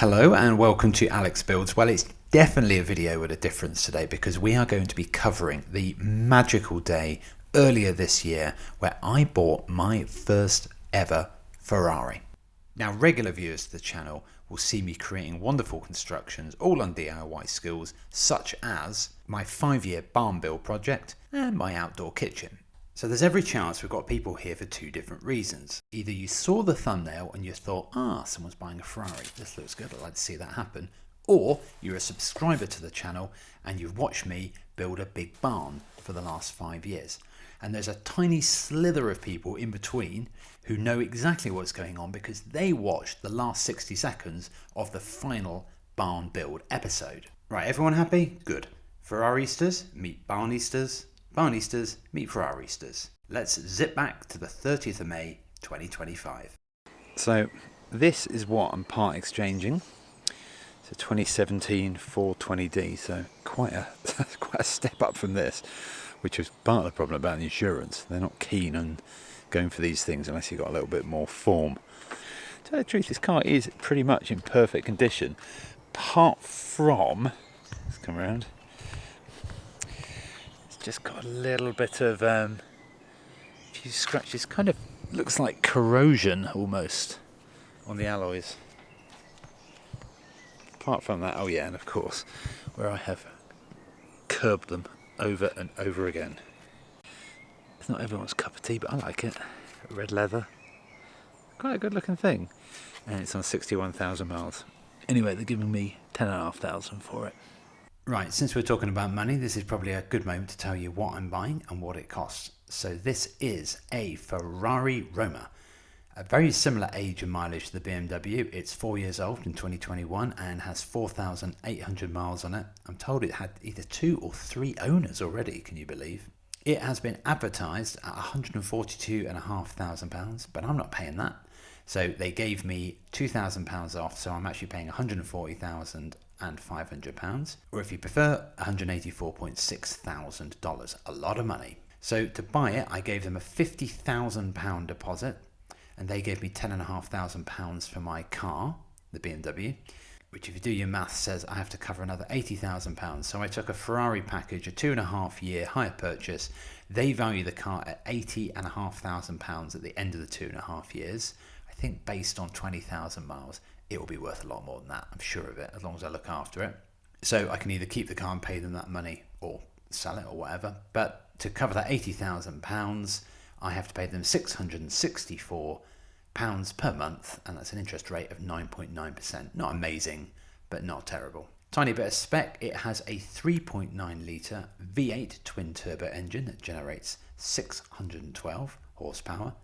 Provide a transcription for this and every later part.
Hello and welcome to Alex Builds. Well, it's definitely a video with a difference today because we are going to be covering the magical day earlier this year where I bought my first ever Ferrari. Now, regular viewers to the channel will see me creating wonderful constructions all on DIY skills such as my 5-year barn build project and my outdoor kitchen. So there's every chance we've got people here for two different reasons. Either you saw the thumbnail and you thought, someone's buying a Ferrari, this looks good, I'd like to see that happen. Or you're a subscriber to the channel and you've watched me build a big barn for the last 5 years. And there's a tiny slither of people in between who know exactly what's going on because they watched the last 60 seconds of the final barn build episode. Right, everyone happy? Good. Ferraristas meet Barnistas. Barnistas meet Ferraristas. Let's zip back to the 30th of May 2025. So this is what I'm part exchanging. It's a 2017 420D, so quite a step up from this, which was part of the problem about the insurance. They're not keen on going for these things unless you've got a little bit more form. To tell the truth, this car is pretty much in perfect condition, apart from, let's come around, just got a little bit of a few scratches, kind of looks like corrosion almost on the alloys. Apart from that, oh yeah, and of course where I have curbed them over and over again. It's not everyone's cup of tea, but I like it. Red leather, quite a good looking thing, and it's on 61,000 miles. Anyway, they're giving me 10,500 for it. Right, since we're talking about money, this is probably a good moment to tell you what I'm buying and what it costs. So this is a Ferrari Roma, a very similar age and mileage to the BMW. It's 4 years old in 2021 and has 4,800 miles on it. I'm told it had either 2 or 3 owners already, can you believe? It has been advertised at £142,500, but I'm not paying that. So they gave me £2,000 off, so I'm actually paying £140,500, or if you prefer, $184,600, a lot of money. So to buy it, I gave them a £50,000 deposit, and they gave me £10,500 for my car, the BMW, which if you do your maths says I have to cover another £80,000. So I took a Ferrari package, a 2.5-year hire purchase. They value the car at £80,500 at the end of the 2.5 years. I think based on 20,000 miles, it will be worth a lot more than that. I'm sure of it, as long as I look after it. So I can either keep the car and pay them that money or sell it or whatever. But to cover that £80,000, I have to pay them £664 per month, and that's an interest rate of 9.9%. Not amazing, but not terrible. Tiny bit of spec, it has a 3.9 litre V8 twin turbo engine that generates 612 horsepower,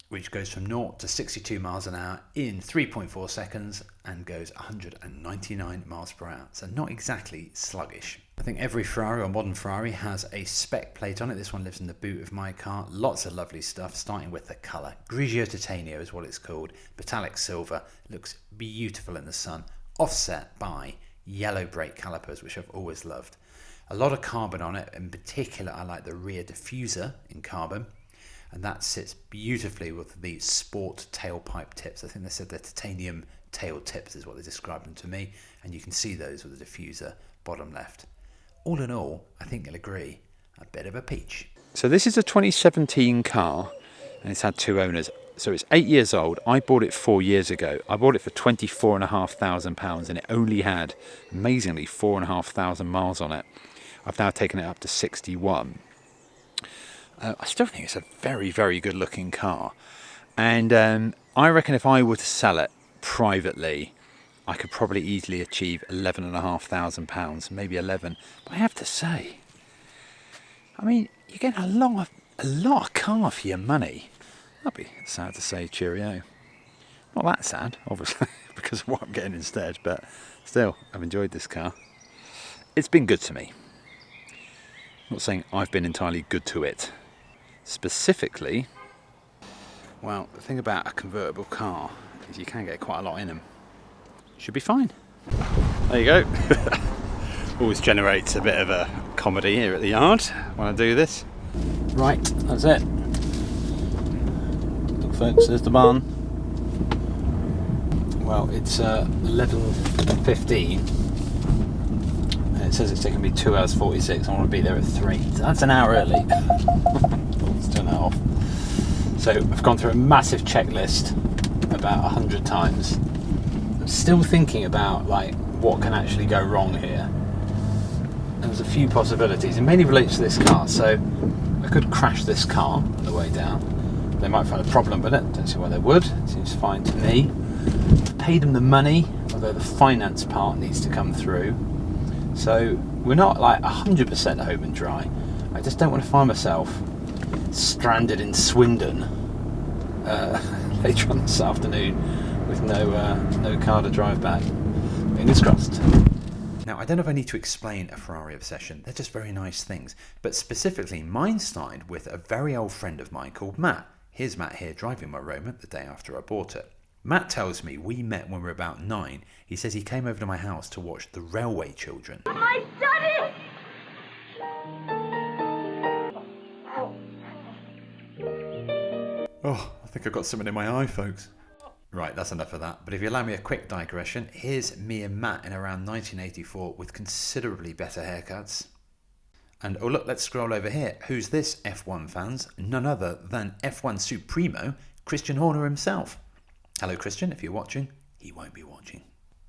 which goes from 0 to 62 miles an hour in 3.4 seconds and goes 199 miles per hour. So not exactly sluggish. I think every Ferrari or modern Ferrari has a spec plate on it. This one lives in the boot of my car. Lots of lovely stuff, starting with the colour. Grigio Titanium is what it's called. Metallic silver. Looks beautiful in the sun. Offset by yellow brake calipers, which I've always loved. A lot of carbon on it. In particular, I like the rear diffuser in carbon. And that sits beautifully with the sport tailpipe tips. I think they said they're titanium tail tips is what they described them to me. And you can see those with the diffuser, bottom left. All in all, I think you'll agree, a bit of a peach. So this is a 2017 car, and it's had 2 owners. So it's 8 years old. I bought it 4 years ago. I bought it for £24,500, and it only had, amazingly, 4,500 miles on it. I've now taken it up to 61. I still think it's a very, very good looking car. And I reckon if I were to sell it privately, I could probably easily achieve £11,500, maybe 11. But I have to say, I mean, you're getting a lot of car for your money. That'd be sad to say, cheerio. Not that sad, obviously, because of what I'm getting instead, but still, I've enjoyed this car. It's been good to me. I'm not saying I've been entirely good to it. Specifically, well, the thing about a convertible car is you can get quite a lot in them. Should be fine. There you go. Always generates a bit of a comedy here at the yard when I do this. Right, that's it. Look folks, there's the barn. Well, it's 11:15. It says it's taking me 2 hours 46. I want to be there at 3. So that's an hour early. Let's turn that off. So I've gone through a massive checklist about 100 times. I'm still thinking about like what can actually go wrong here. And there's a few possibilities. It mainly relates to this car. So I could crash this car on the way down. They might find a problem with it. Don't see why they would. It seems fine to me. I've paid them the money, although the finance part needs to come through. So we're not like 100% home and dry. I just don't want to find myself stranded in Swindon later on this afternoon with no car to drive back. Fingers crossed. Now, I don't know if I need to explain a Ferrari obsession. They're just very nice things. But specifically, mine started with a very old friend of mine called Matt. Here's Matt here driving my Roma the day after I bought it. Matt tells me we met when we were about 9. He says he came over to my house to watch The Railway Children. My study! Oh, I think I've got something in my eye, folks. Right, that's enough of that. But if you allow me a quick digression, here's me and Matt in around 1984 with considerably better haircuts. And oh look, let's scroll over here. Who's this, F1 fans? None other than F1 Supremo, Christian Horner himself. Hello Christian, if you're watching. He won't be watching.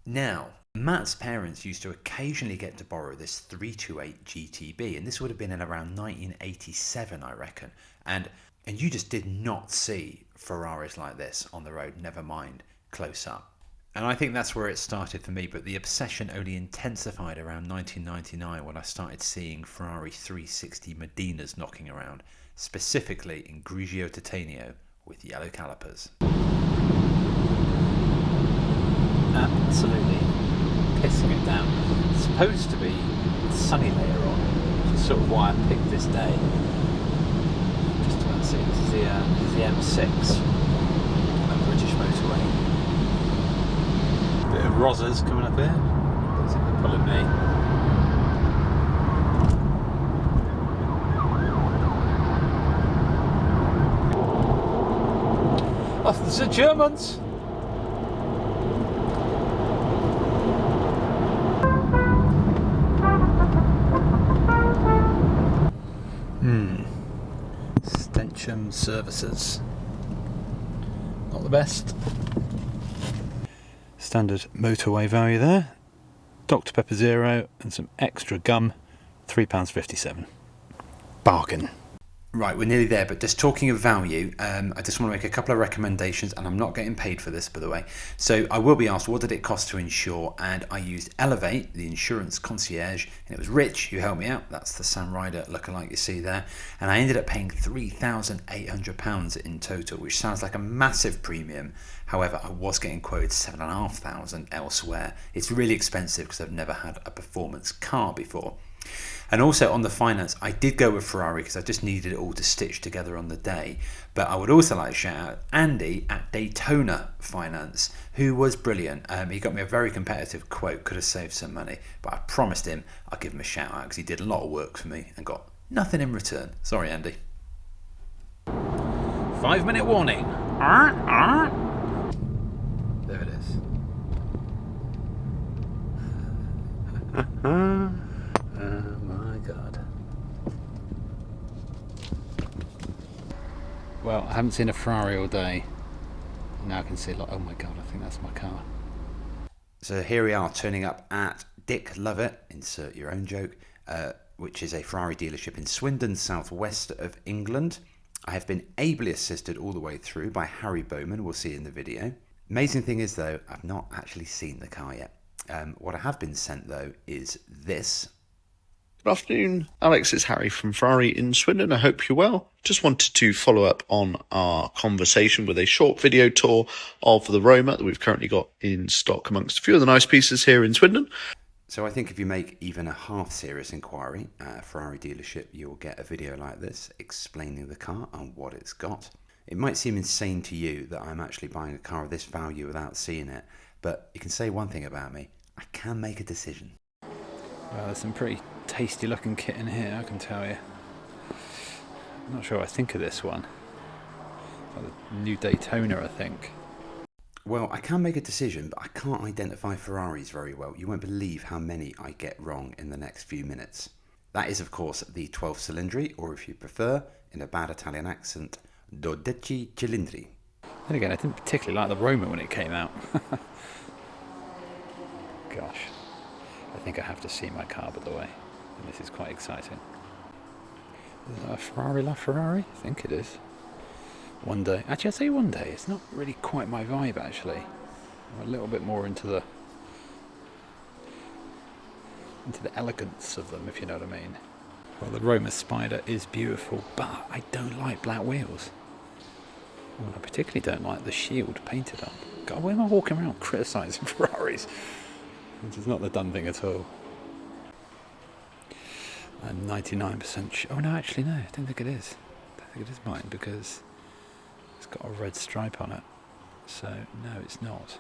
Now, Matt's parents used to occasionally get to borrow this 328 GTB, and this would have been in around 1987, I reckon. And you just did not see Ferraris like this on the road, never mind close up. And I think that's where it started for me, but the obsession only intensified around 1999 when I started seeing Ferrari 360 Medinas knocking around, specifically in Grigio Titanium with yellow calipers. Absolutely pissing it down. It's supposed to be sunny later on, which is sort of why I picked this day. Just about to see, this is the M6 on British motorway. Bit of Rozzers coming up here. Don't think they're pulling me. Oh, there's the Germans! Stencham Services. Not the best. Standard motorway value there. Dr Pepper Zero and some extra gum. £3.57. Bargain. Right, we're nearly there, but just talking of value, I just want to make a couple of recommendations, and I'm not getting paid for this, by the way. So I will be asked, what did it cost to insure? And I used Elevate, the insurance concierge, and it was Rich who helped me out. That's the Sam Ryder lookalike you see there. And I ended up paying £3,800 in total, which sounds like a massive premium. However, I was getting quoted £7,500 elsewhere. It's really expensive because I've never had a performance car before. And also on the finance, I did go with Ferrari because I just needed it all to stitch together on the day. But I would also like to shout out Andy at Daytona Finance, who was brilliant. He got me a very competitive quote, could have saved some money. But I promised him I'd give him a shout out because he did a lot of work for me and got nothing in return. Sorry, Andy. 5-minute warning. There it is. God. Well, I haven't seen a Ferrari all day. Now I can see, like, oh my God, I think that's my car. So here we are, turning up at Dick Lovett, insert your own joke, which is a Ferrari dealership in Swindon, southwest of England. I have been ably assisted all the way through by Harry Bowman, we'll see in the video. Amazing thing is, though, I've not actually seen the car yet. What I have been sent, though, is this. Good afternoon, Alex. It's Harry from Ferrari in Swindon. I hope you're well. Just wanted to follow up on our conversation with a short video tour of the Roma that we've currently got in stock amongst a few of the nice pieces here in Swindon. So I think if you make even a half serious inquiry at a Ferrari dealership, you'll get a video like this explaining the car and what it's got. It might seem insane to you that I'm actually buying a car of this value without seeing it, but you can say one thing about me, I can make a decision. Well, there's some pretty tasty looking kit in here, I can tell you. I'm not sure what I think of this one. Like the new Daytona, I think. Well, I can make a decision, but I can't identify Ferraris very well. You won't believe how many I get wrong in the next few minutes. That is, of course, the 12 cylindri, or if you prefer, in a bad Italian accent, 12 cilindri. Then again, I didn't particularly like the Roma when it came out. Gosh, I think I have to see my car, by the way, and this is quite exciting. Is that a Ferrari LaFerrari? I think it is. One day. Actually, I'd say one day. It's not really quite my vibe, actually. I'm a little bit more into the elegance of them, if you know what I mean. Well, the Roma Spider is beautiful, but I don't like black wheels. Well, I particularly don't like the shield painted on. God, why am I walking around criticising Ferraris? This is not the done thing at all. I'm 99% oh no, actually no, I don't think it is. I don't think it is mine because it's got a red stripe on it. So no, it's not.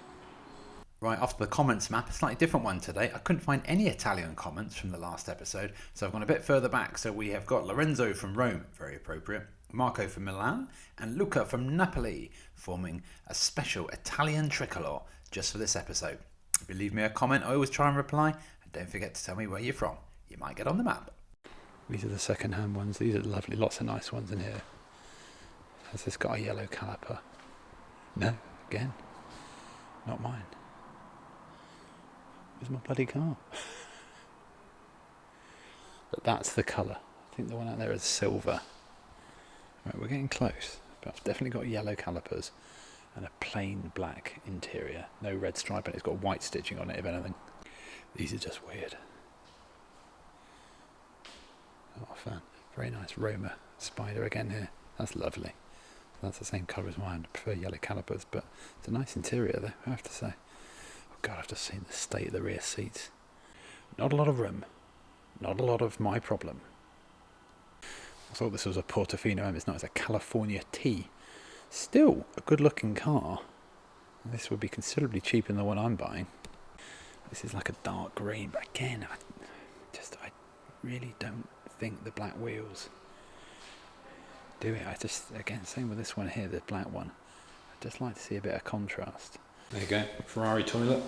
Right, off to the comments map, a slightly different one today. I couldn't find any Italian comments from the last episode, so I've gone a bit further back. So we have got Lorenzo from Rome, very appropriate, Marco from Milan, and Luca from Napoli, forming a special Italian tricolor just for this episode. If you leave me a comment, I always try and reply, and don't forget to tell me where you're from. You might get on the map. These are the second-hand ones. These are lovely, lots of nice ones in here. Has this got a yellow caliper? No, again, not mine. Where's my bloody car? But that's the colour. I think the one out there is silver. Right, we're getting close. But I've definitely got yellow calipers and a plain black interior. No red stripe, and it's got white stitching on it, if anything. These are just weird. Oh, fan. Very nice Roma Spider again here. That's lovely. That's the same colour as mine. I prefer yellow calipers, but it's a nice interior though, I have to say. Oh God, I've just seen the state of the rear seats. Not a lot of room. Not a lot of my problem. I thought this was a Portofino M. It's not. It's a California T. Still a good looking car. This would be considerably cheaper than the one I'm buying. This is like a dark green, but again, I really don't think the black wheels do it. Again, same with this one here, the black one. I'd just like to see a bit of contrast. There you go, Ferrari toilet.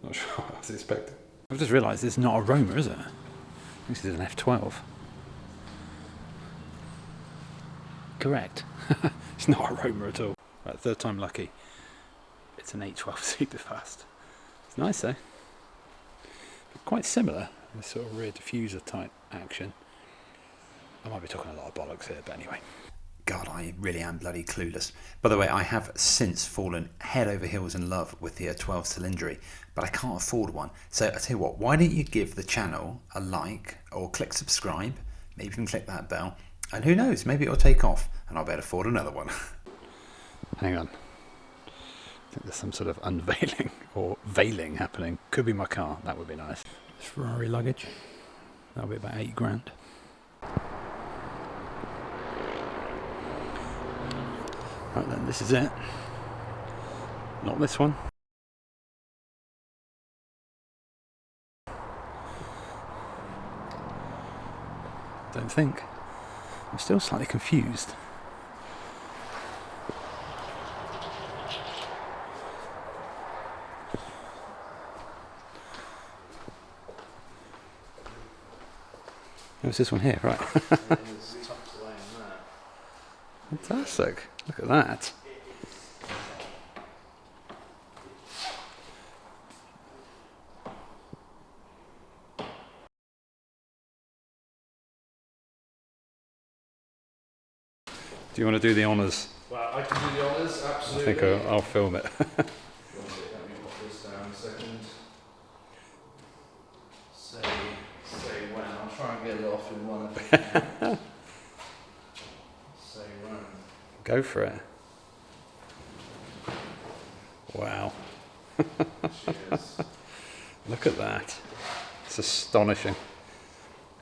Not sure what I was expecting. I've just realised this is not a Roma, is it? This is an F12. Correct. It's not a Roma at all. Right, third time lucky. It's an 812 Superfast. It's nice though. But quite similar, this sort of rear diffuser type action. I might be talking a lot of bollocks here, but anyway. God, I really am bloody clueless. By the way, I have since fallen head over heels in love with the 12 cylindri, but I can't afford one. So I tell you what, why don't you give the channel a like or click subscribe, maybe even click that bell, and who knows, maybe it'll take off and I'll be able to afford another one. Hang on. I think there's some sort of unveiling or veiling happening. Could be my car, that would be nice. It's Ferrari luggage. That'll be about £8,000. Right then, this is it. Not this one. Don't think. I'm still slightly confused. Oh, it's this one here, right. Fantastic. Look at that. Do you want to do the honours? Well, I can do the honours, absolutely. I think I'll film it. Let me pop this down a second. Say when. I'll try and get it off in one if I can. Say when. Go for it. Wow. Cheers. Look at that. It's astonishing.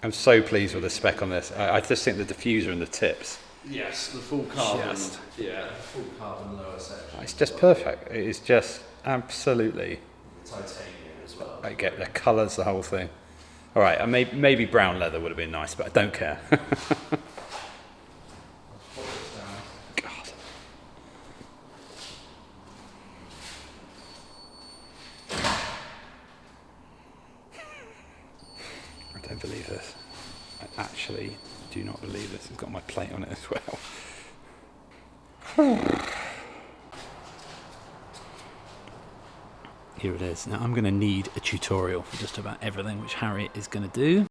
I'm so pleased with the spec on this. I just think the diffuser and the tips. Yes, the full carbon. Just- Yeah, full carbon lower section. It's just perfect. It is just absolutely. Titanium as well. I get the colours, the whole thing. All right, maybe brown leather would have been nice, but I don't care. Pop this down. God. don't believe this. I actually do not believe this. It's got my plate on it as well. Here it is. Now I'm going to need a tutorial for just about everything, which Harry is going to do.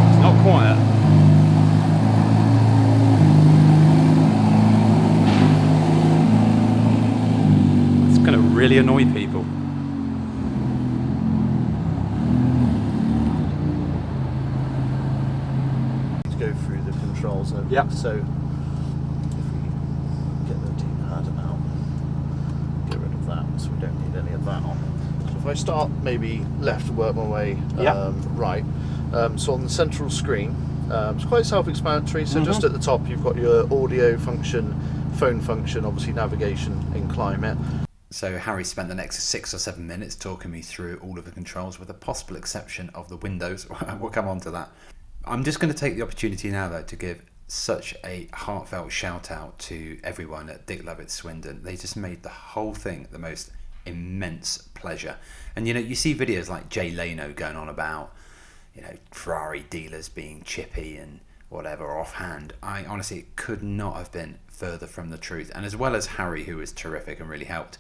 It's not quiet. It's going to really annoy people. Go through the controls and Yep. so if we get the D-pad out, get rid of that, so we don't need any of that on. So if I start maybe left and work my way Yep. right, so on the central screen, it's quite self-explanatory. So just at the top you've got your audio function, phone function, obviously navigation and climate. So Harry spent the next 6 or 7 minutes talking me through all of the controls, with a possible exception of the windows. We'll come on to that. I'm just going to take the opportunity now, though, to give such a heartfelt shout out to everyone at Dick Lovett Swindon. They just made the whole thing the most immense pleasure. And you see videos like Jay Leno going on about, Ferrari dealers being chippy and whatever offhand. I honestly could not have been further from the truth. And as well as Harry, who was terrific and really helped.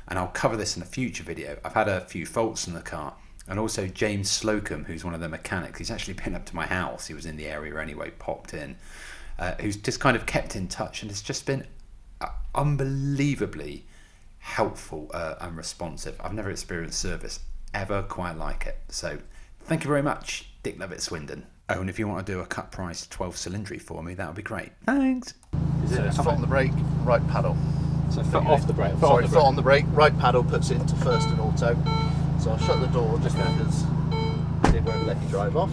And I'll cover this in a future video. I've had a few faults in the car. And also James Slocum, who's one of the mechanics. He's actually been up to my house. He was in the area anyway, popped in. Who's just kind of kept in touch, and it's just been unbelievably helpful and responsive. I've never experienced service ever quite like it. So thank you very much, Dick Lovett Swindon. Oh, and if you want to do a cut price 12 cylindry for me, that would be great. Thanks. So it's foot on the brake, right paddle. So foot off the brake. Sorry, foot on the brake, right paddle puts it into first and auto. So I'll shut the door just because it won't let you drive off.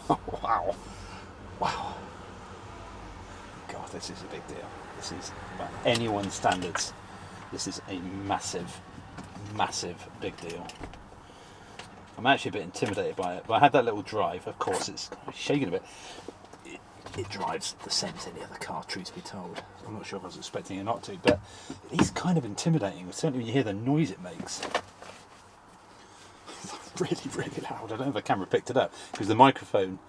Oh, wow. Wow. God, this is a big deal. This is, by anyone's standards, this is a massive, massive big deal. I'm actually a bit intimidated by it, but I had that little drive. Of course, it's shaking a bit. It drives the same as any other car, truth to be told. I'm not sure if I was expecting it not to, but it is kind of intimidating, certainly when you hear the noise it makes. Really, really loud. I don't know if the camera picked it up because the microphone,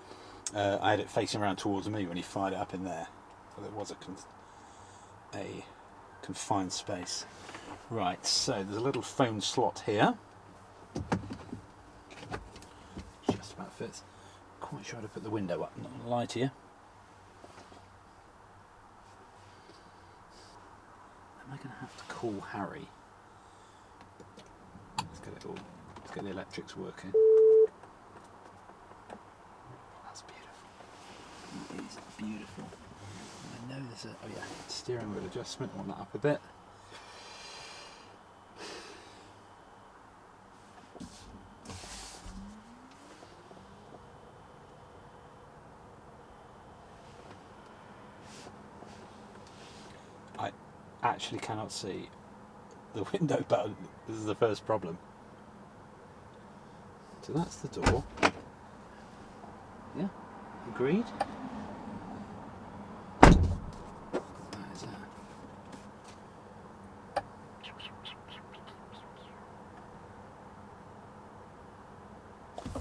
I had it facing around towards me when he fired it up in there. So there was a confined space. Right, so there's a little phone slot here. Just about fits. Quite sure how to put the window up, not gonna lie to you. Am I going to have to call Harry? Let's get it all. Let's get the electrics working. That's beautiful. It is beautiful. And I know there's a steering wheel adjustment. I want that up a bit. I actually cannot see the window button. This is the first problem. So that's the door. Yeah, agreed. That is that.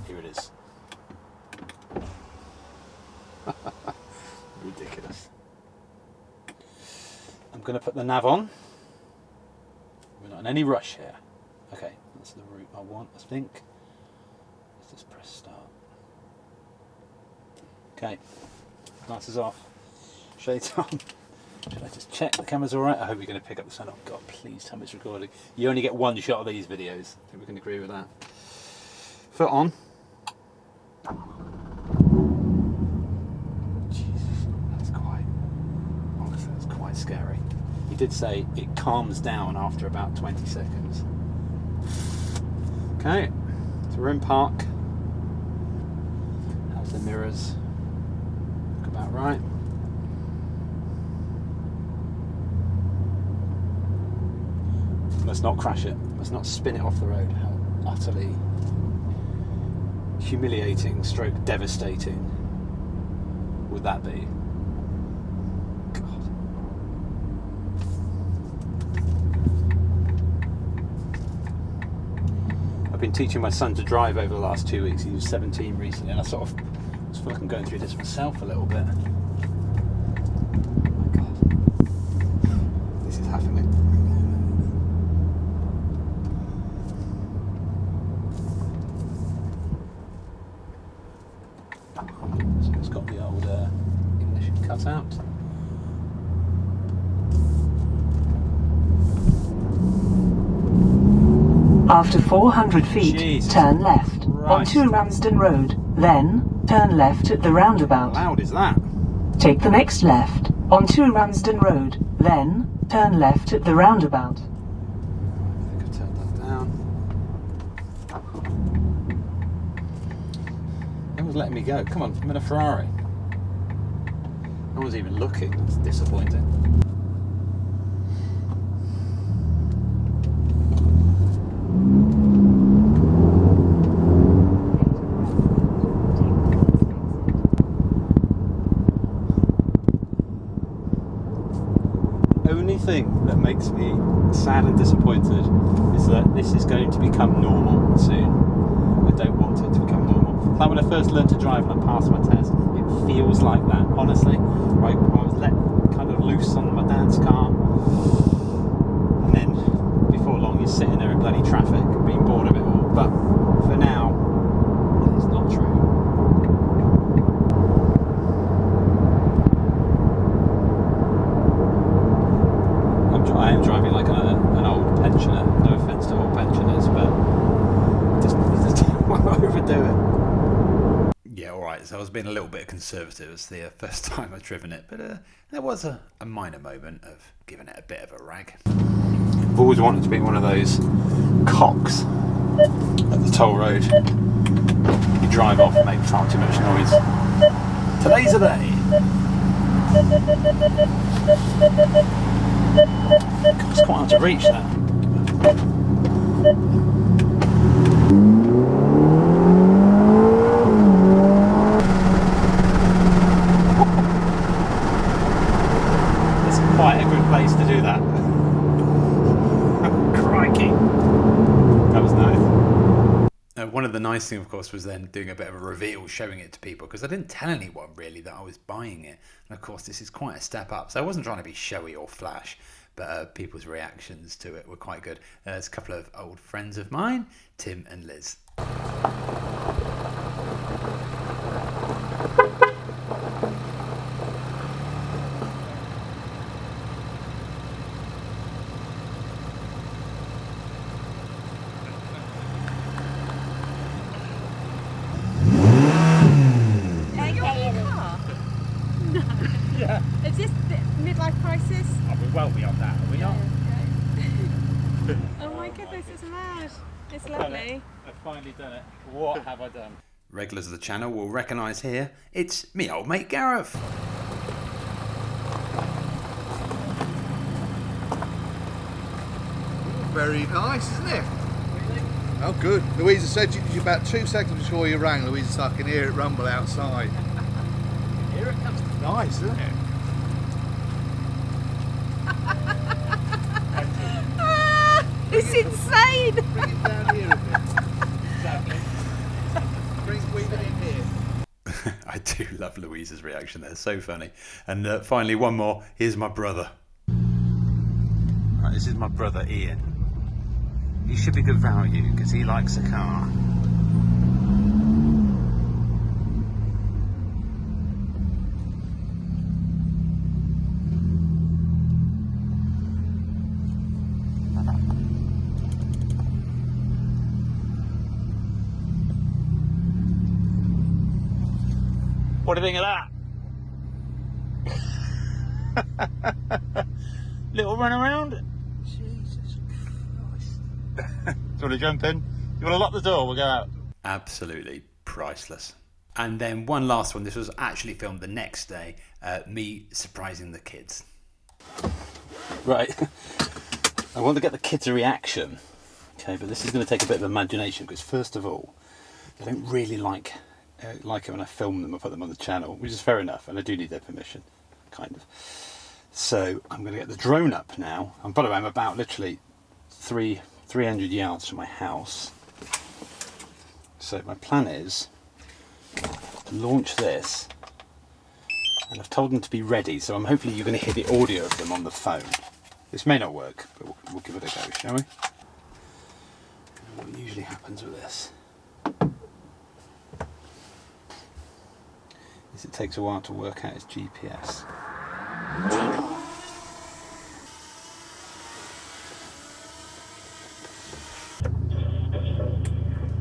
Here it is. Ridiculous. I'm going to put the nav on. We're not in any rush here. Okay, that's the route I want, I think. Let's just press start. Okay, lights is off. Shades on. Should I just check the camera's alright? I hope you're going to pick up the sound. Oh God, please tell me it's recording. You only get one shot of these videos. I think we can agree with that. Foot on. Jesus, that's quite, honestly, that's quite scary. He did say it calms down after about 20 seconds. Okay, so we're in park. How's the mirrors? Look about right. Let's not crash it. Let's not spin it off the road. How utterly humiliating stroke devastating would that be? God. I've been teaching my son to drive over the last 2 weeks. He was 17 recently, and I sort of was fucking going through this myself a little bit. Oh my God. This is happening. So it's got the old ignition cut out. After 400 feet, Jesus turn left Christ. onto Ramsden Road, then turn left at the roundabout. How loud is that? Take the next left onto Ramsden Road, then turn left at the roundabout. I think I've turned that down. No one's letting me go. Come on, I'm in a Ferrari. No one's even looking. That's disappointing. Only thing that makes me sad and disappointed is that this is going to become normal soon. I don't want it to become normal. Like when I first learned to drive and I passed my test, it feels like that, honestly. Right, I was let kind of loose on my dad's car, and then before long you're sitting there in bloody traffic, being bored of it all. But for now, it's not true. I am driving like an old pensioner. No offence to old pensioners, but just don't want to overdo it. Yeah, alright, so I was being a little bit conservative. It's the first time I've driven it, but there was a minor moment of giving it a bit of a rag. I've always wanted to be one of those cocks at the toll road. You drive off and make far too much noise. Today's the day. God, it's quite hard to reach that. It's quite a good place to do that. Crikey. That was nice. One of the nice things, of course, was then doing a bit of a reveal, showing it to people, because I didn't tell anyone really that I was buying it. And of course, this is quite a step up. So I wasn't trying to be showy or flash, but people's reactions to it were quite good. There's a couple of old friends of mine, Tim and Liz. Yeah. Is this the midlife crisis? Oh, we're well beyond that, are we not? Oh my goodness, it's mad. It's Done it. lovely. I've finally done it. What have I done? Regulars of the channel will recognise here, it's me old mate Gareth. Very nice, isn't it? Oh, good. Louisa said you about 2 seconds before you rang. Louisa said I can hear it rumble outside. Here it comes. Nice, isn't it? It's insane. Bring it down here a bit. Exactly. Bring it in here. I do love Louisa's reaction there, so funny. And finally, one more. Here's my brother. Right, this is my brother Ian. He should be good value because he likes a car. What do you think of that? Little run around. Jesus Christ. Do you want to jump in? You want to lock the door? We'll go out. Absolutely priceless. And then one last one. This was actually filmed the next day. Me surprising the kids. Right. I want to get the kids' reaction. Okay, but this is going to take a bit of imagination because first of all, they don't really like like it when I film them and put them on the channel, which is fair enough, and I do need their permission, kind of. So I'm going to get the drone up now, and by the way, I'm about literally 300 yards from my house. So my plan is to launch this, and I've told them to be ready, so hopefully you're going to hear the audio of them on the phone. This may not work, but we'll give it a go, shall we? What usually happens with this is it takes a while to work out its GPS.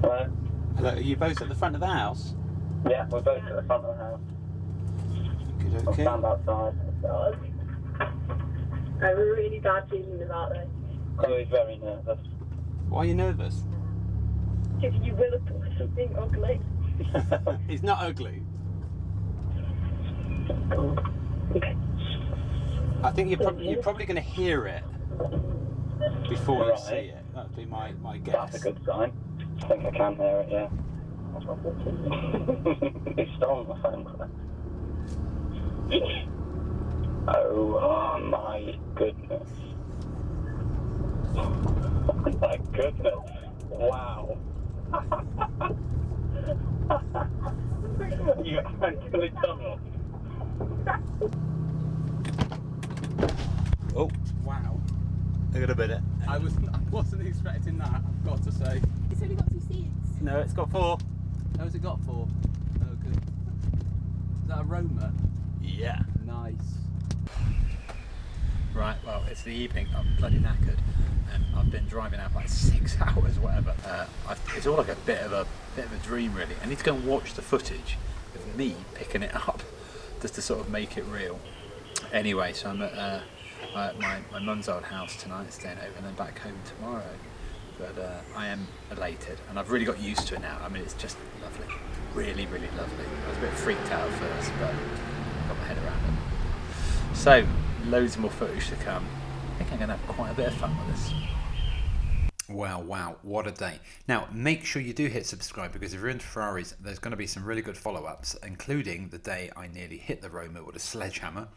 Hello? Hello, are you both at the front of the house? Yeah, we're both at the front of the house. Good, We'll okay. stand outside. I have a really bad feeling about this. Chloe's very nervous. Why are you nervous? If you will have put something ugly. It's not ugly. Okay. I think you're probably going to hear it before you Right. see it. That would be my guess. That's a good sign. I think I can hear it, yeah. He's still on the phone, Chloe. Oh my goodness. Oh my goodness. Wow. You actually done it. Oh, wow. Look at a minute. I wasn't expecting that, I've got to say. It's only got 2 seats. No, it's got 4. Oh, has it got 4? Oh, good. Is that a Roma? Yeah. Nice. Right, well, it's the evening. I'm bloody knackered. I've been driving out like 6 hours, whatever. It's all like a bit of a dream, really. I need to go and watch the footage of me picking it up, just to sort of make it real. Anyway, so I'm at my mum's old house tonight, staying over, and then back home tomorrow. But I am elated, and I've really got used to it now. I mean, it's just lovely, really, really lovely. I was a bit freaked out at first, but got my head around it. So, loads more footage to come. I think I'm going to have quite a bit of fun with this. Wow, what a day. Now, make sure you do hit subscribe, because if you're into Ferraris, there's going to be some really good follow-ups, including the day I nearly hit the Roma with a sledgehammer.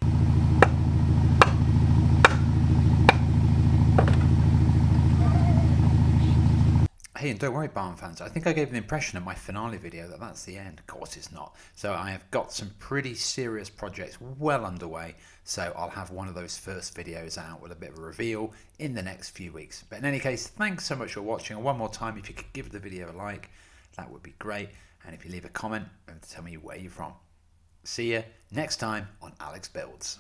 Hey, and don't worry, Barn fans, I think I gave the impression in my finale video that that's the end. Of course it's not. So I have got some pretty serious projects well underway, so I'll have one of those first videos out with a bit of a reveal in the next few weeks. But in any case, thanks so much for watching, and one more time, if you could give the video a like, that would be great. And if you leave a comment, tell me where you're from. See you next time on Alex Builds.